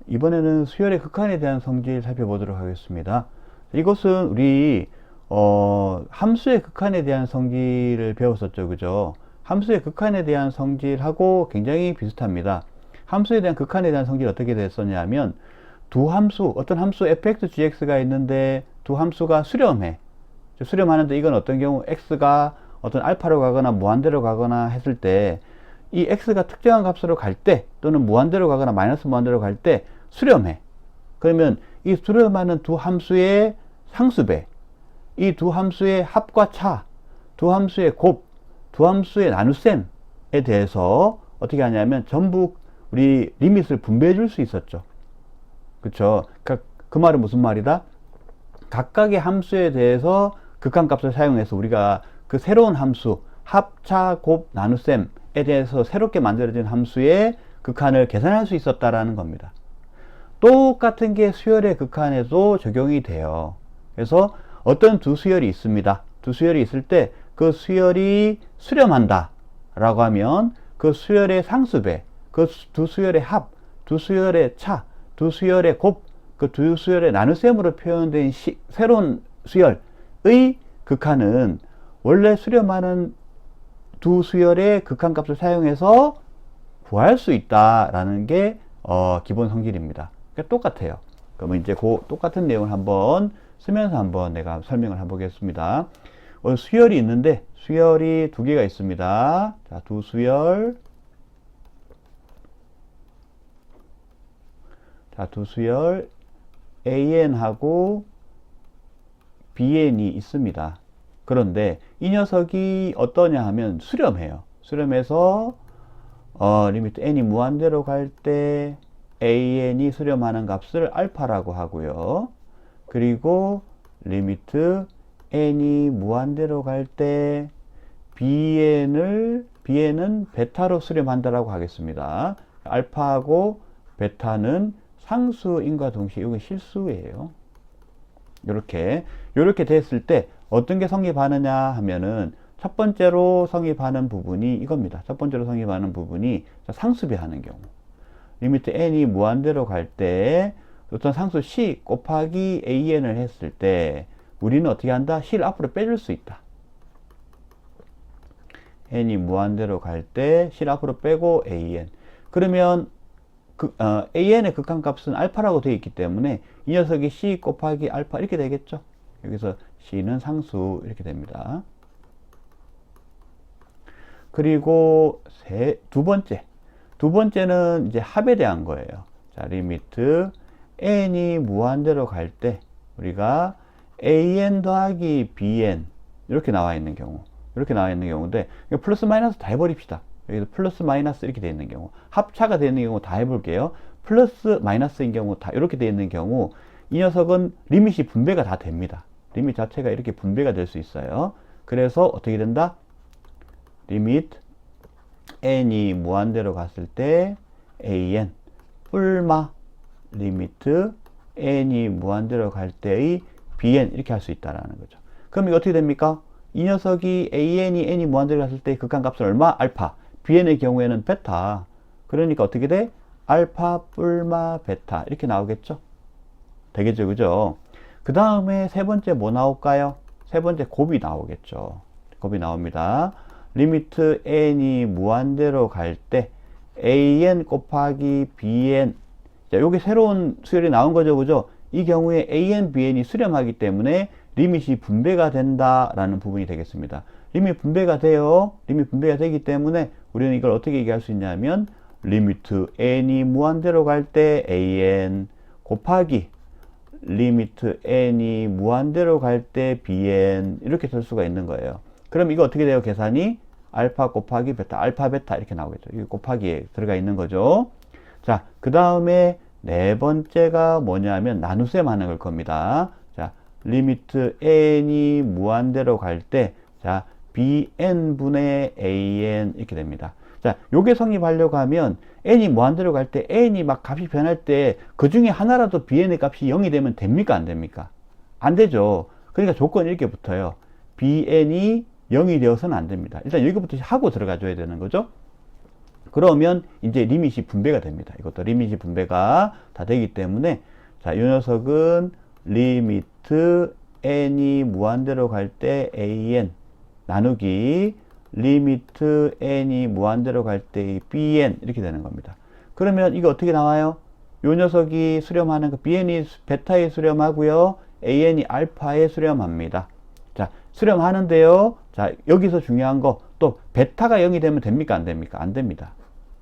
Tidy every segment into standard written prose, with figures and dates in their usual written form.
이번에는 수열의 극한에 대한 성질 살펴보도록 하겠습니다. 이것은 우리 함수의 극한에 대한 성질을 배웠었죠, 그죠? 함수의 극한에 대한 성질하고 굉장히 비슷합니다. 함수에 대한 극한에 대한 성질이 어떻게 됐었냐면, 두 함수, 어떤 함수 fx,gx가 있는데 두 함수가 수렴해. 수렴하는데 이건 어떤 경우 x가 어떤 알파로 가거나 무한대로 가거나 했을 때, 이 x가 특정한 값으로 갈 때, 또는 무한대로 가거나 마이너스 무한대로 갈 때 수렴해. 그러면 이 수렴하는 두 함수의 상수배, 이 두 함수의 합과 차, 두 함수의 곱, 두 함수의 나눗셈에 대해서 어떻게 하냐면 전부 우리 리밋을 분배해 줄 수 있었죠. 그쵸? 그 말은 무슨 말이다? 각각의 함수에 대해서 극한값을 사용해서 우리가 그 새로운 함수 합, 차, 곱, 나눗셈에 대해서 새롭게 만들어진 함수의 극한을 계산할 수 있었다라는 겁니다. 똑같은 게 수열의 극한에도 적용이 돼요. 그래서 어떤 두 수열이 있습니다. 두 수열이 있을 때 그 수열이 수렴한다 라고 하면 그 수열의 상수배, 그 두 수열의 합, 두 수열의 차, 두 수열의 곱, 그 두 수열의 나눗셈으로 표현된 새로운 수열의 극한은 원래 수렴하는 두 수열의 극한값을 사용해서 구할 수 있다라는 게 기본 성질입니다. 그러니까 똑같아요. 그러면 이제 그 똑같은 내용을 한번 쓰면서 한번 내가 설명을 해보겠습니다. 수열이 있는데 수열이 두 개가 있습니다. 자, 두 수열. 자, 두 수열 AN하고 BN이 있습니다. 그런데 이 녀석이 어떠냐 하면 수렴해요. 수렴해서 리미트 n이 무한대로 갈 때 AN이 수렴하는 값을 알파라고 하고요. 그리고 리미트 n이 무한대로 갈 때 BN은 베타로 수렴한다라고 하겠습니다. 알파하고 베타는 상수인과 동시에 이건 실수예요. 이렇게 됐을 때 어떤 게 성립하느냐 하면은 첫 번째로 성립하는 부분이 이겁니다. 첫 번째로 성립하는 부분이 상수배하는 경우. 리미트 n이 무한대로 갈 때 어떤 상수 c 곱하기 an을 했을 때 우리는 어떻게 한다? c를 앞으로 빼줄 수 있다. n이 무한대로 갈 때 c를 앞으로 빼고 an. 그러면 an의 극한값은 알파라고 되어 있기 때문에 이 녀석이 c 곱하기 알파 이렇게 되겠죠. 여기서 c는 상수 이렇게 됩니다. 그리고 두 번째는 이제 합에 대한 거예요. 자, 리미트 n이 무한대로 갈 때 우리가 an 더하기 bn 이렇게 나와 있는 경우인데 플러스 마이너스 다 해버립시다. 여기서 플러스 마이너스 이렇게 되어 있는 경우, 합차가 되어 있는 경우 다 해볼게요. 플러스 마이너스인 경우 다 이렇게 되어 있는 경우 이 녀석은 리밋이 분배가 다 됩니다. 리밋 자체가 이렇게 분배가 될 수 있어요. 그래서 어떻게 된다? 리밋 n이 무한대로 갔을 때 an 뿔마 리미트 n이 무한대로 갈 때의 bn 이렇게 할 수 있다라는 거죠. 그럼 이거 어떻게 됩니까? 이 녀석이 n이 무한대로 갔을 때 극한값은 얼마? 알파. bn의 경우에는 베타. 그러니까 어떻게 돼? 알파 뿔마 베타 이렇게 나오겠죠? 되겠죠, 그죠? 그 다음에 세 번째 뭐 나올까요? 세 번째 곱이 나오겠죠. 곱이 나옵니다. 리미트 n이 무한대로 갈 때 an 곱하기 bn. 자, 요게 새로운 수열이 나온 거죠, 그죠? 이 경우에 an, bn이 수렴하기 때문에 리밋이 분배가 된다라는 부분이 되겠습니다. 리밋 분배가 돼요. 리밋 분배가 되기 때문에 우리는 이걸 어떻게 얘기할 수 있냐면 리미트 n이 무한대로 갈 때 an 곱하기 리미트 n이 무한대로 갈 때 bn 이렇게 될 수가 있는 거예요. 그럼 이거 어떻게 돼요? 계산이 알파 곱하기 베타, 알파 베타 이렇게 나오겠죠. 이게 곱하기에 들어가 있는 거죠. 자, 그 다음에 네 번째가 뭐냐면 나눗셈 하는 걸 겁니다. 자, 리미트 n이 무한대로 갈 때, 자, bn분의 an 이렇게 됩니다. 자, 요게 성립하려고 하면 n이 무한대로 갈 때 n이 막 값이 변할 때 그 중에 하나라도 bn의 값이 0이 되면 됩니까? 안 됩니까? 안 되죠. 그러니까 조건이 이렇게 붙어요. bn이 0이 되어서는 안 됩니다. 일단 여기부터 하고 들어가 줘야 되는 거죠. 그러면 이제 리밋이 분배가 됩니다. 이것도 리밋이 분배가 다 되기 때문에 자, 이 녀석은 리미트 n이 무한대로 갈 때 an 나누기 리미트 n이 무한대로 갈 때 bn 이렇게 되는 겁니다. 그러면 이거 어떻게 나와요? 요 녀석이 수렴하는 거 bn이 베타에 수렴하고요. an이 알파에 수렴합니다. 자, 수렴하는데요. 자, 여기서 중요한 거 또 베타가 0이 되면 됩니까? 안 됩니까? 안 됩니다.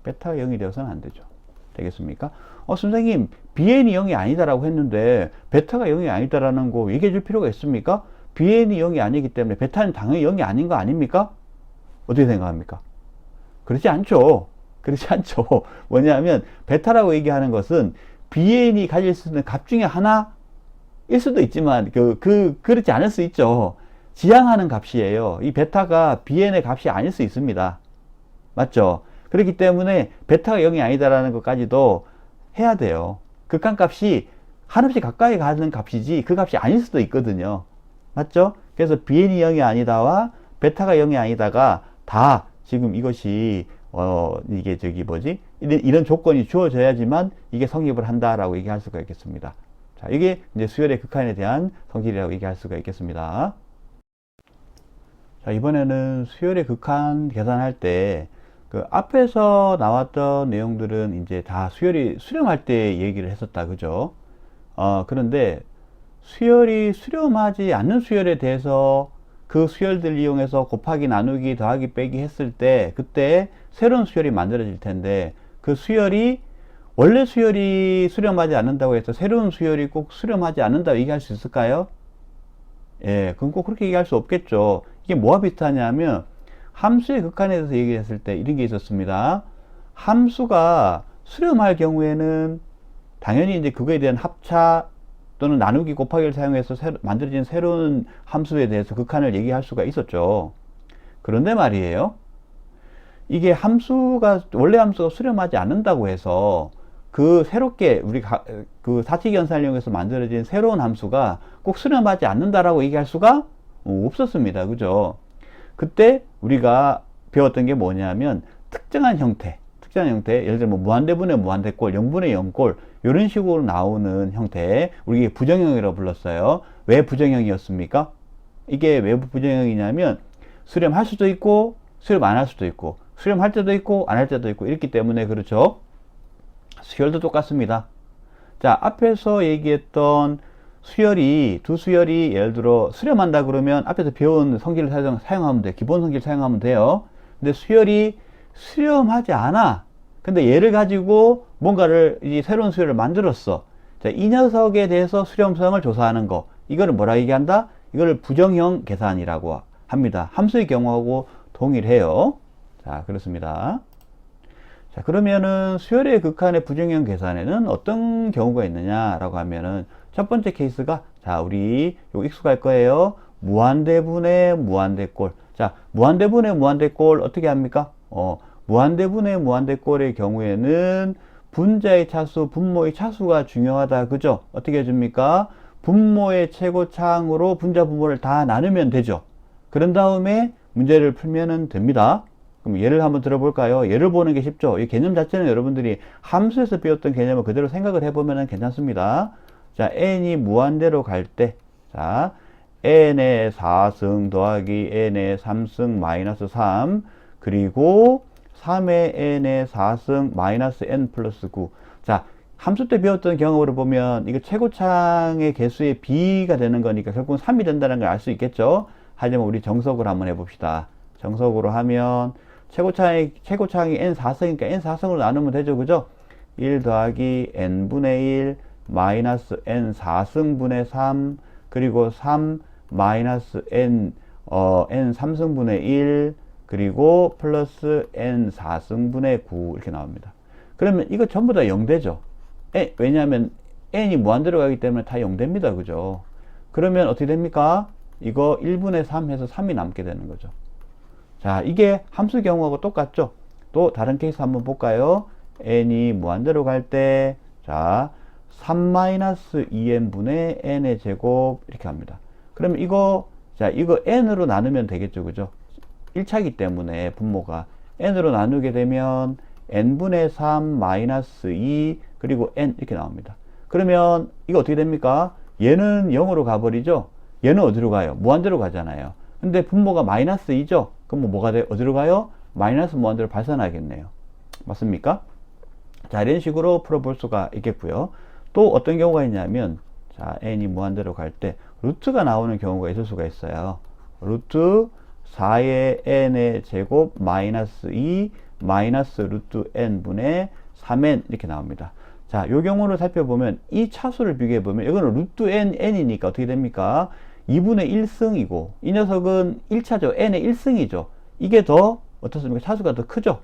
베타가 0이 되어서는 안 되죠. 되겠습니까? 선생님, bn이 0이 아니다라고 했는데 베타가 0이 아니다라는 거 얘기해 줄 필요가 있습니까? bn이 0이 아니기 때문에 베타는 당연히 0이 아닌 거 아닙니까? 어떻게 생각합니까? 그렇지 않죠. 그렇지 않죠. 뭐냐면 베타라고 얘기하는 것은 bn이 가질 수 있는 값 중에 하나일 수도 있지만 그렇지 않을 수 있죠. 지향하는 값이에요. 이 베타가 bn의 값이 아닐 수 있습니다. 맞죠? 그렇기 때문에 베타가 0이 아니다라는 것까지도 해야 돼요. 극한값이 한없이 가까이 가는 값이지 그 값이 아닐 수도 있거든요. 맞죠? 그래서 bn이 0이 아니다와 베타가 0이 아니다가 다 지금 이것이 이게 이런 조건이 주어져야지만 이게 성립을 한다라고 얘기할 수가 있겠습니다. 자, 이게 이제 수열의 극한에 대한 성질이라고 얘기할 수가 있겠습니다. 자, 이번에는 수열의 극한 계산할 때 그 앞에서 나왔던 내용들은 이제 다 수열이 수렴할 때 얘기를 했었다. 그죠? 그런데 수열이 수렴하지 않는 수열에 대해서 그 수열들 이용해서 곱하기, 나누기, 더하기, 빼기 했을 때 그때 새로운 수열이 만들어질 텐데 그 수열이 원래 수열이 수렴하지 않는다고 해서 새로운 수열이 꼭 수렴하지 않는다고 얘기할 수 있을까요? 예, 그건 꼭 그렇게 얘기할 수 없겠죠. 이게 뭐와 비슷하냐면 함수의 극한에 대해서 얘기했을 때 이런 게 있었습니다. 함수가 수렴할 경우에는 당연히 이제 그거에 대한 합차 또는 나누기 곱하기를 사용해서 만들어진 새로운 함수에 대해서 극한을 얘기할 수가 있었죠. 그런데 말이에요. 이게 원래 함수가 수렴하지 않는다고 해서 그 새롭게 그 사칙연산을 이용해서 만들어진 새로운 함수가 꼭 수렴하지 않는다라고 얘기할 수가 없었습니다. 그죠? 그때 우리가 배웠던 게 뭐냐면 특정한 형태, 예를 들면 무한대분의 무한대꼴, 0분의 0꼴 이런 식으로 나오는 형태, 우리 부정형이라고 불렀어요. 왜 부정형이었습니까? 이게 왜 부정형이냐면 수렴할 수도 있고 수렴 안 할 수도 있고 수렴할 때도 있고 안 할 때도 있고 이렇기 때문에 그렇죠. 수열도 똑같습니다. 자, 앞에서 얘기했던 수열이, 두 수열이 예를 들어 수렴한다 그러면 앞에서 배운 성질을 사용하면 돼. 기본 성질 사용하면 돼요. 근데 수열이 수렴하지 않아. 근데 얘를 가지고 뭔가를 이 새로운 수열을 만들었어. 자, 이 녀석에 대해서 수렴성을 조사하는 거. 이거를 뭐라 얘기한다? 이거를 부정형 계산이라고 합니다. 함수의 경우하고 동일해요. 자, 그렇습니다. 자, 그러면은 수열의 극한의 부정형 계산에는 어떤 경우가 있느냐라고 하면은 첫 번째 케이스가 자, 우리 요 익숙할 거예요. 무한대분의 무한대꼴. 자, 무한대분의 무한대꼴 어떻게 합니까? 무한대분의 무한대꼴의 경우에는 분자의 차수, 분모의 차수가 중요하다. 그죠? 어떻게 해줍니까? 분모의 최고차항으로 분자 분모를 다 나누면 되죠. 그런 다음에 문제를 풀면 됩니다. 그럼 예를 한번 들어볼까요? 예를 보는 게 쉽죠? 이 개념 자체는 여러분들이 함수에서 배웠던 개념을 그대로 생각을 해보면 괜찮습니다. 자, n이 무한대로 갈 때, 자, n의 4승 더하기 n의 3승 마이너스 3, 그리고 3의 n의 4승 마이너스 n 플러스 9. 자, 함수 때 배웠던 경험으로 보면 이거 최고차항의 개수의 b가 되는 거니까 결국은 3이 된다는 걸 알 수 있겠죠? 하지만 우리 정석으로 한번 해봅시다. 정석으로 하면 최고차항이 n 4승이니까 n 4승으로 나누면 되죠. 그죠? 1 더하기 n분의 1 마이너스 n 4승분의 3 그리고 3 마이너스 n 3승분의 1 그리고 플러스 n 4승분의 9 이렇게 나옵니다. 그러면 이거 전부 다 0되죠. 왜냐하면 n이 무한대로 가기 때문에 다 0됩니다. 그죠? 그러면 어떻게 됩니까? 이거 1분의 3 해서 3이 남게 되는 거죠. 자, 이게 함수 경우하고 똑같죠? 또 다른 케이스 한번 볼까요? n이 무한대로 갈 때, 자, 3-2n분의 n의 제곱, 이렇게 합니다. 그러면 이거 n으로 나누면 되겠죠? 그죠? 1차기 때문에 분모가 n으로 나누게 되면 n분의 3 마이너스 2 그리고 n 이렇게 나옵니다. 그러면 이거 어떻게 됩니까? 얘는 0으로 가버리죠? 얘는 어디로 가요? 무한대로 가잖아요. 근데 분모가 마이너스 2죠? 그럼 뭐가 돼요? 어디로 가요? 마이너스 무한대로 발산하겠네요. 맞습니까? 자, 이런 식으로 풀어볼 수가 있겠고요. 또 어떤 경우가 있냐면, 자, n이 무한대로 갈 때 루트가 나오는 경우가 있을 수가 있어요. 루트 4의 n의 제곱 마이너스 2 마이너스 루트 n분의 3n 이렇게 나옵니다. 자, 요 경우를 살펴보면 이 차수를 비교해보면 이거는 루트 n이니까 어떻게 됩니까? 2분의 1승이고 이 녀석은 1차죠. n의 1승이죠. 이게 더 어떻습니까? 차수가 더 크죠.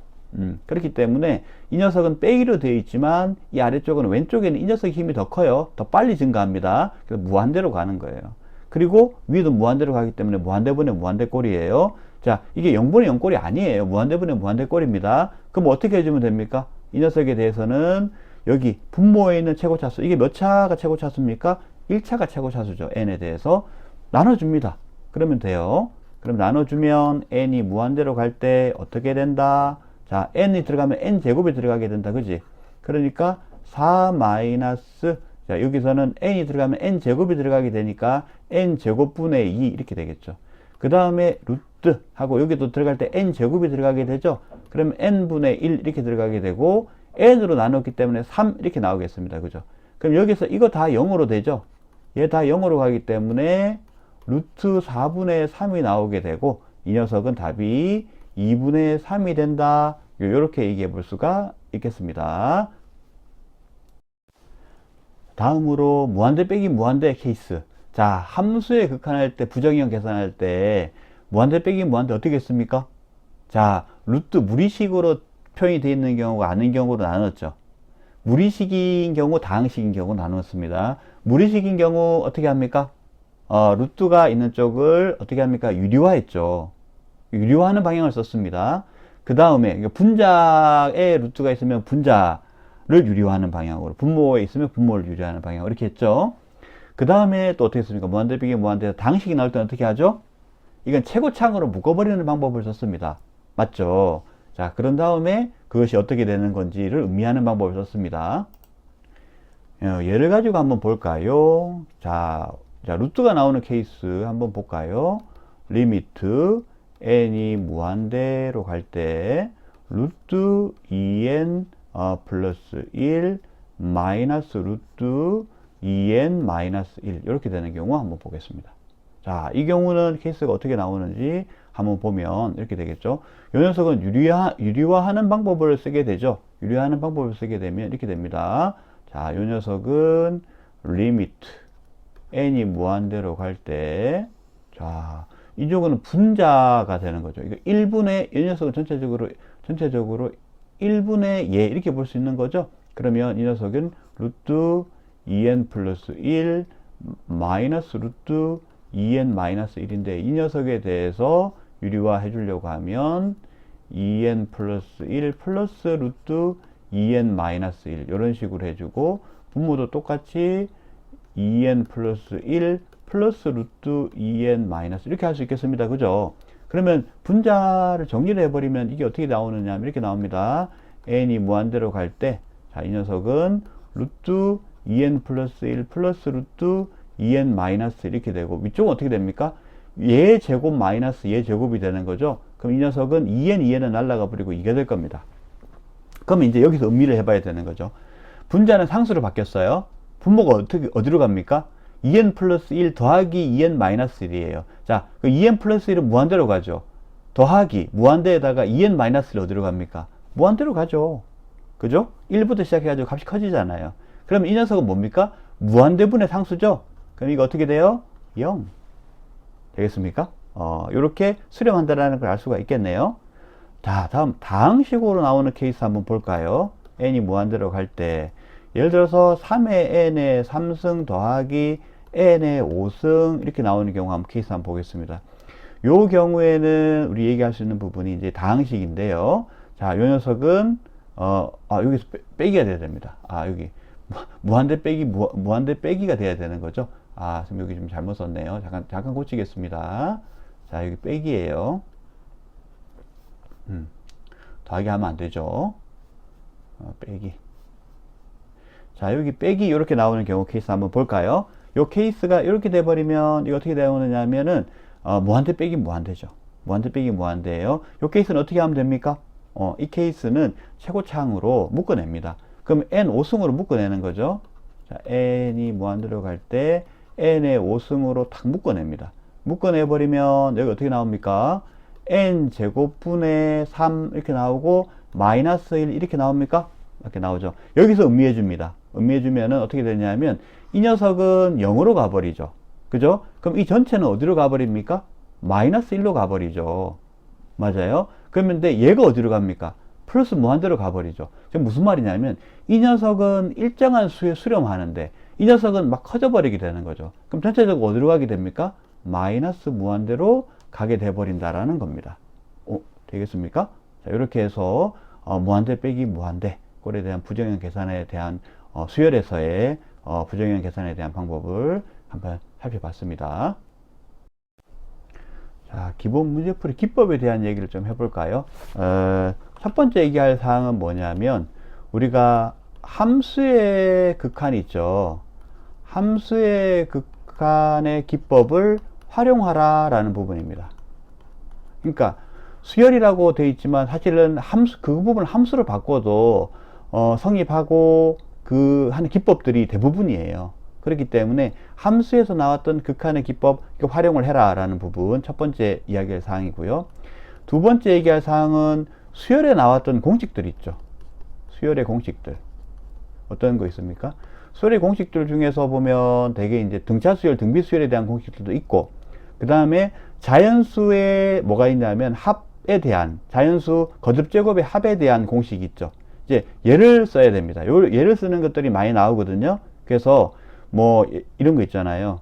그렇기 때문에 이 녀석은 빼기로 되어 있지만 이 아래쪽은 왼쪽에는 이 녀석의 힘이 더 커요. 더 빨리 증가합니다. 그래서 무한대로 가는 거예요. 그리고 위도 무한대로 가기 때문에 무한대분의 무한대꼴이에요. 자, 이게 0분의 0꼴이 아니에요. 무한대분의 무한대꼴입니다. 그럼 어떻게 해주면 됩니까? 이 녀석에 대해서는 여기 분모에 있는 최고차수, 이게 몇 차가 최고차수입니까? 1차가 최고차수죠. n에 대해서 나눠줍니다. 그러면 돼요. 그럼 나눠주면 n이 무한대로 갈 때 어떻게 된다? 자, n이 들어가면 n제곱이 들어가게 된다. 그지? 그러니까 4 마이너스, 자, 여기서는 n이 들어가면 n제곱이 들어가게 되니까 n제곱분의 2 이렇게 되겠죠. 그 다음에 루트 하고 여기도 들어갈 때 n제곱이 들어가게 되죠. 그러면 n분의 1 이렇게 들어가게 되고 n으로 나눴기 때문에 3 이렇게 나오겠습니다. 그죠? 그럼 여기서 이거 다 0으로 되죠? 얘 다 0으로 가기 때문에 루트 4분의 3이 나오게 되고 이 녀석은 답이 2분의 3이 된다. 이렇게 얘기해 볼 수가 있겠습니다. 다음으로 무한대 빼기 무한대 케이스. 자, 함수에 극한할 때 부정형 계산할 때 무한대 빼기 무한대 어떻게 했습니까? 자, 루트 무리식으로 표현이 되어 있는 경우가 아닌 경우로 나눴죠. 무리식인 경우, 다항식인 경우 나눴습니다. 무리식인 경우 어떻게 합니까? 루트가 있는 쪽을 어떻게 합니까? 유리화했죠. 유리화하는 방향을 썼습니다. 그 다음에 분자에 루트가 있으면 분자를 유리화하는 방향으로, 분모에 있으면 분모를 유리화하는 방향으로 이렇게 했죠. 그 다음에 또 어떻게 했습니까? 무한대 빼기 무한대 다항식이 나올 때는 어떻게 하죠? 이건 최고창으로 묶어버리는 방법을 썼습니다. 맞죠? 자, 그런 다음에 그것이 어떻게 되는 건지를 의미하는 방법을 썼습니다. 얘를 가지고 한번 볼까요? 자, 루트가 나오는 케이스 한번 볼까요? 리미트 n이 무한대로 갈 때 루트 2n 플러스 1 마이너스 루트 2n 마이너스 1 이렇게 되는 경우 한번 보겠습니다. 자, 이 경우는 케이스가 어떻게 나오는지 한번 보면 이렇게 되겠죠. 이 녀석은 유리화하는 방법을 쓰게 되죠. 유리화하는 방법을 쓰게 되면 이렇게 됩니다. 자, 이 녀석은 리미트 n이 무한대로 갈 때, 자, 이쪽은 분자가 되는 거죠. 이거 1분의, 이 녀석은 전체적으로 1분의 얘 이렇게 볼 수 있는 거죠. 그러면 이 녀석은 루트 2n 플러스 1 마이너스 루트 2n 마이너스 1인데 이 녀석에 대해서 유리화 해주려고 하면 2n 플러스 1 플러스 루트 2n 마이너스 1 이런 식으로 해주고 분모도 똑같이 2n 플러스 1 플러스 루트 2n 마이너스 이렇게 할 수 있겠습니다. 그죠? 그러면 분자를 정리를 해버리면 이게 어떻게 나오느냐 하면 이렇게 나옵니다. n이 무한대로 갈 때, 자, 이 녀석은 루트 2n 플러스 1 플러스 루트 2n 마이너스 이렇게 되고 위쪽은 어떻게 됩니까? 얘 제곱 마이너스 얘 제곱이 되는 거죠. 그럼 이 녀석은 2n은 날라가 버리고 이게 될 겁니다. 그러면 이제 여기서 음미를 해봐야 되는 거죠. 분자는 상수로 바뀌었어요. 분모가 어디로 갑니까? 2n 플러스 1 더하기 2n 마이너스 1이에요. 자, 그 2n 플러스 1은 무한대로 가죠. 더하기 무한대에다가 2n 마이너스 1 어디로 갑니까? 무한대로 가죠. 그죠? 1부터 시작해가지고 값이 커지잖아요. 그럼 이 녀석은 뭡니까? 무한대분의 상수죠? 그럼 이거 어떻게 돼요? 0. 되겠습니까? 요렇게 수렴한다는 걸 알 수가 있겠네요. 자, 다음 다항식으로 나오는 케이스 한번 볼까요? n이 무한대로 갈 때, 예를 들어서 3의 n의 3승 더하기 n의 5승 이렇게 나오는 경우 한번 케이스 한번 보겠습니다. 요 경우에는 우리 얘기할 수 있는 부분이 이제 다항식인데요. 자, 요 녀석은 여기서 빼기가 돼야 됩니다. 여기 무한대 빼기가 돼야 되는 거죠. 지금 여기 좀 잘못 썼네요. 잠깐 고치겠습니다. 자, 여기 빼기예요. 더하기 하면 안 되죠. 빼기. 자, 여기 빼기 이렇게 나오는 경우 케이스 한번 볼까요? 요 케이스가 이렇게 돼버리면 이거 어떻게 되느냐 하면은 무한대 빼기 무한대죠. 무한대 빼기 무한대예요. 요 케이스는 어떻게 하면 됩니까? 이 케이스는 최고차항으로 묶어냅니다. 그럼 n 5승으로 묶어내는 거죠. 자, n이 무한대로 갈 때 n의 5승으로 탁 묶어냅니다. 묶어내버리면 여기 어떻게 나옵니까? n 제곱분의 3 이렇게 나오고 마이너스 1 이렇게 나옵니까? 이렇게 나오죠. 여기서 음미해 줍니다. 음미해 주면은 어떻게 되냐면 이 녀석은 0으로 가버리죠. 그죠? 그럼 이 전체는 어디로 가버립니까? 마이너스 1로 가버리죠. 맞아요? 그러면 근데 얘가 어디로 갑니까? 플러스 무한대로 가버리죠. 지금 무슨 말이냐면 이 녀석은 일정한 수에 수렴하는데 이 녀석은 막 커져버리게 되는 거죠. 그럼 전체적으로 어디로 가게 됩니까? 마이너스 무한대로 가게 돼버린다라는 겁니다. 되겠습니까? 자, 이렇게 해서 무한대 빼기 무한대 꼴에 대한 부정형 계산에 대한 수열에서의 부정형 계산에 대한 방법을 한번 살펴봤습니다. 자, 기본 문제풀이 기법에 대한 얘기를 좀 해볼까요? 첫 번째 얘기할 사항은 뭐냐면 우리가 함수의 극한이 있죠. 함수의 극한의 기법을 활용하라 라는 부분입니다. 그러니까 수열이라고 되어 있지만 사실은 함수, 그 부분을 함수로 바꿔도 성립하고 그 하는 기법들이 대부분이에요. 그렇기 때문에 함수에서 나왔던 극한의 기법 활용을 해라 라는 부분 첫 번째 이야기할 사항이고요. 두 번째 얘기할 사항은 수열에 나왔던 공식들 있죠. 수열의 공식들 어떤 거 있습니까? 수열의 공식들 중에서 보면 대개 이제 등차수열, 등비수열에 대한 공식들도 있고 그 다음에 자연수에 뭐가 있냐면 합에 대한 자연수 거듭제곱의 합에 대한 공식이 있죠. 이제 얘를 써야 됩니다. 얘를 쓰는 것들이 많이 나오거든요. 그래서 뭐 이런 거 있잖아요.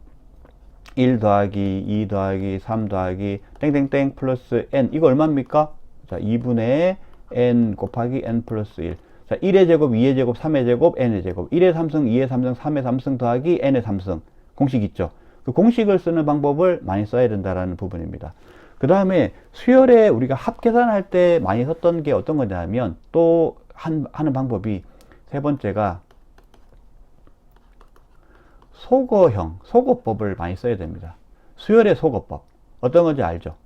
1 더하기 2 더하기 3 더하기 땡땡땡 플러스 n 이거 얼마입니까? 자, 2분의 n 곱하기 n 플러스 1. 자, 1의 제곱, 2의 제곱, 3의 제곱, n의 제곱. 1의 3승, 2의 3승, 3의 3승 더하기 n의 3승. 공식 있죠. 그 공식을 쓰는 방법을 많이 써야 된다라는 부분입니다. 그 다음에 수열에 우리가 합 계산할 때 많이 썼던 게 어떤 거냐면 또 하는 방법이 세 번째가 소거형, 소거법을 많이 써야 됩니다. 수열의 소거법. 어떤 건지 알죠?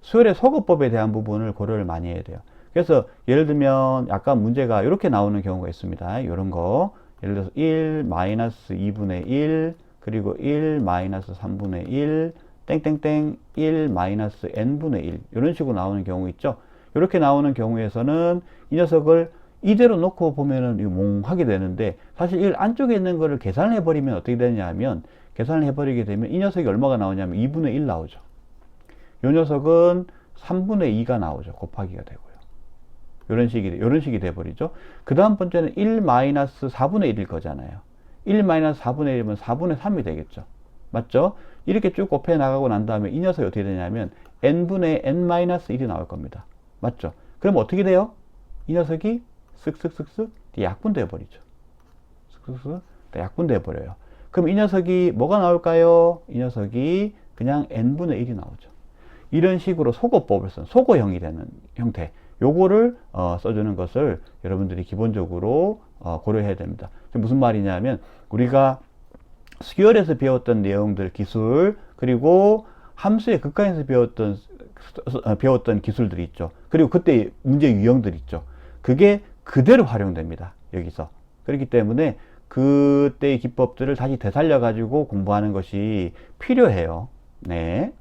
수열의 소거법에 대한 부분을 고려를 많이 해야 돼요. 그래서 예를 들면 약간 문제가 이렇게 나오는 경우가 있습니다. 이런 거. 예를 들어서 1 마이너스 2분의 1 그리고 1 마이너스 3분의 1 땡땡땡 1 마이너스 n분의 1 이런 식으로 나오는 경우 있죠. 이렇게 나오는 경우에서는 이 녀석을 이대로 놓고 보면은 몽하게 되는데 사실 이 안쪽에 있는 거를 계산을 해버리면 어떻게 되냐 하면 계산을 해버리게 되면 이 녀석이 얼마가 나오냐면 2분의 1 나오죠. 이 녀석은 3분의 2가 나오죠. 곱하기가 되고요. 이런 식이 돼버리죠. 그 다음 번째는 1 마이너스 4분의 1일 거잖아요. 1 마이너스 4분의 1이면 4분의 3이 되겠죠. 맞죠? 이렇게 쭉 곱해 나가고 난 다음에 이 녀석이 어떻게 되냐면 n분의 n 마이너스 1이 나올 겁니다. 맞죠? 그럼 어떻게 돼요? 이 녀석이 쓱쓱쓱쓱 약분돼 버리죠. 쓱쓱쓱 약분돼 버려요. 그럼 이 녀석이 뭐가 나올까요? 이 녀석이 그냥 n분의 1이 나오죠. 이런 식으로 소거법을 쓴 소거형이 되는 형태 요거를 써주는 것을 여러분들이 기본적으로 고려해야 됩니다. 무슨 말이냐면 우리가 수열에서 배웠던 내용들 기술 그리고 함수의 극한에서 배웠던 기술들이 있죠. 그리고 그때 문제 유형들 있죠. 그게 그대로 활용됩니다. 여기서. 그렇기 때문에 그때의 기법들을 다시 되살려 가지고 공부하는 것이 필요해요. 네.